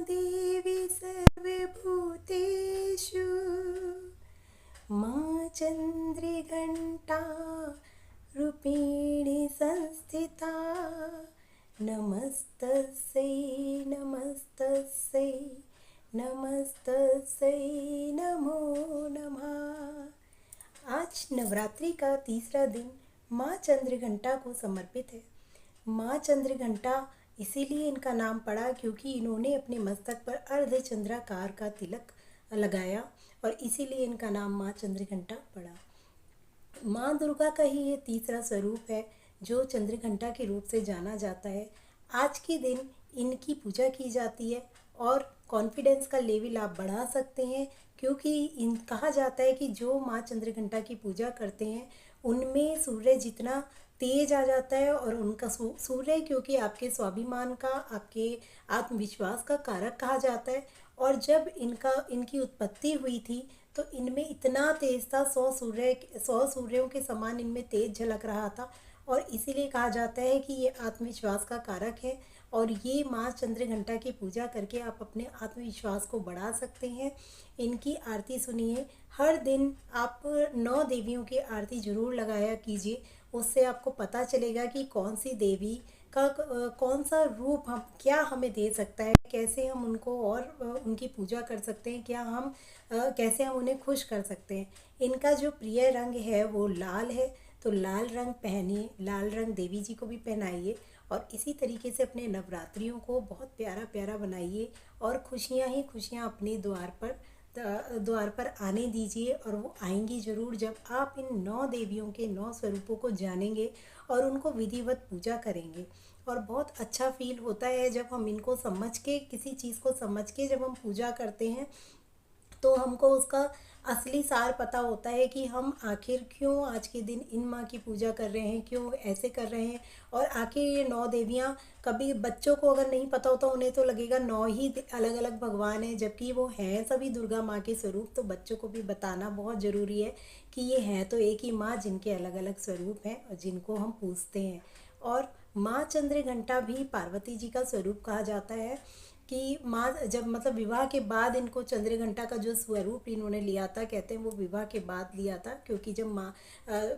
देवी सर्वभूतेषु माँ चंद्रघंटा रूपिणी संस्थिता नमस्तस्यै नमस्तस्यै नमस्तस्यै नमो नमः। आज नवरात्रि का तीसरा दिन माँ चंद्रघंटा को समर्पित है। माँ चंद्रघंटा इसीलिए इनका नाम पड़ा क्योंकि इन्होंने अपने मस्तक पर अर्धचंद्राकार का तिलक लगाया और इसीलिए इनका नाम माँ चंद्रघंटा पड़ा। माँ दुर्गा का ही ये तीसरा स्वरूप है जो चंद्रघंटा के रूप से जाना जाता है। आज के दिन इनकी पूजा की जाती है और कॉन्फिडेंस का लेवल आप बढ़ा सकते हैं क्योंकि कहा जाता है कि जो माँ चंद्रघंटा की पूजा करते हैं उनमें सूर्य जितना तेज आ जाता है और उनका सूर्य क्योंकि आपके स्वाभिमान का, आपके आत्मविश्वास का कारक कहा जाता है। और जब इनकी उत्पत्ति हुई थी तो इनमें इतना तेज था, 100 सूर्यों के समान इनमें तेज झलक रहा था और इसीलिए कहा जाता है कि ये आत्मविश्वास का कारक है। और ये माँ चंद्रघंटा की पूजा करके आप अपने आत्मविश्वास को बढ़ा सकते हैं। इनकी आरती सुनिए, हर दिन आप 9 देवियों की आरती ज़रूर लगाया कीजिए, उससे आपको पता चलेगा कि कौन सी देवी का कौन सा रूप हम क्या हमें दे सकता है, कैसे हम उनको और उनकी पूजा कर सकते हैं, क्या हम कैसे हम उन्हें खुश कर सकते हैं। इनका जो प्रिय रंग है वो लाल है, तो लाल रंग पहनिए, लाल रंग देवी जी को भी पहनाइए और इसी तरीके से अपने नवरात्रियों को बहुत प्यारा प्यारा बनाइए और खुशियाँ ही खुशियाँ अपने द्वार पर आने दीजिए। और वो आएंगी ज़रूर जब आप इन 9 देवियों के 9 स्वरूपों को जानेंगे और उनको विधिवत पूजा करेंगे। और बहुत अच्छा फील होता है जब हम इनको समझ के, किसी चीज़ को समझ के जब हम पूजा करते हैं तो हमको उसका असली सार पता होता है कि हम आखिर क्यों आज के दिन इन माँ की पूजा कर रहे हैं, क्यों ऐसे कर रहे हैं। और आखिर ये 9 देवियाँ, कभी बच्चों को अगर नहीं पता होता उन्हें तो लगेगा 9 ही अलग अलग भगवान हैं, जबकि वो हैं सभी दुर्गा माँ के स्वरूप। तो बच्चों को भी बताना बहुत ज़रूरी है कि ये हैं तो एक ही माँ जिनके अलग अलग स्वरूप हैं और जिनको हम पूजते हैं। और माँ चंद्रघंटा भी पार्वती जी का स्वरूप कहा जाता है कि माँ जब मतलब विवाह के बाद इनको चंद्रघंटा का जो स्वरूप इन्होंने लिया था, कहते हैं वो विवाह के बाद लिया था क्योंकि जब माँ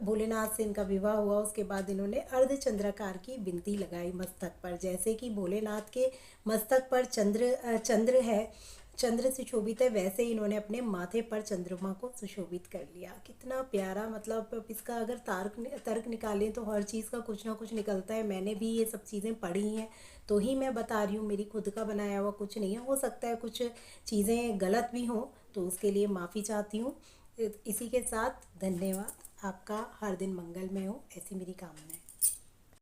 भोलेनाथ से इनका विवाह हुआ उसके बाद इन्होंने अर्धचंद्राकार की बिंदी लगाई मस्तक पर। जैसे कि भोलेनाथ के मस्तक पर चंद्र है, चंद्र सुशोभित है, वैसे ही इन्होंने अपने माथे पर चंद्रमा को सुशोभित कर लिया। कितना प्यारा, मतलब इसका अगर तर्क निकालें तो हर चीज़ का कुछ ना कुछ निकलता है। मैंने भी ये सब चीज़ें पढ़ी हैं तो ही मैं बता रही हूँ, मेरी खुद का बनाया हुआ कुछ नहीं है। हो सकता है कुछ चीज़ें गलत भी हों तो उसके लिए माफ़ी चाहती हूँ। इसी के साथ धन्यवाद। आपका हर दिन मंगलमय हो, ऐसी मेरी कामना है।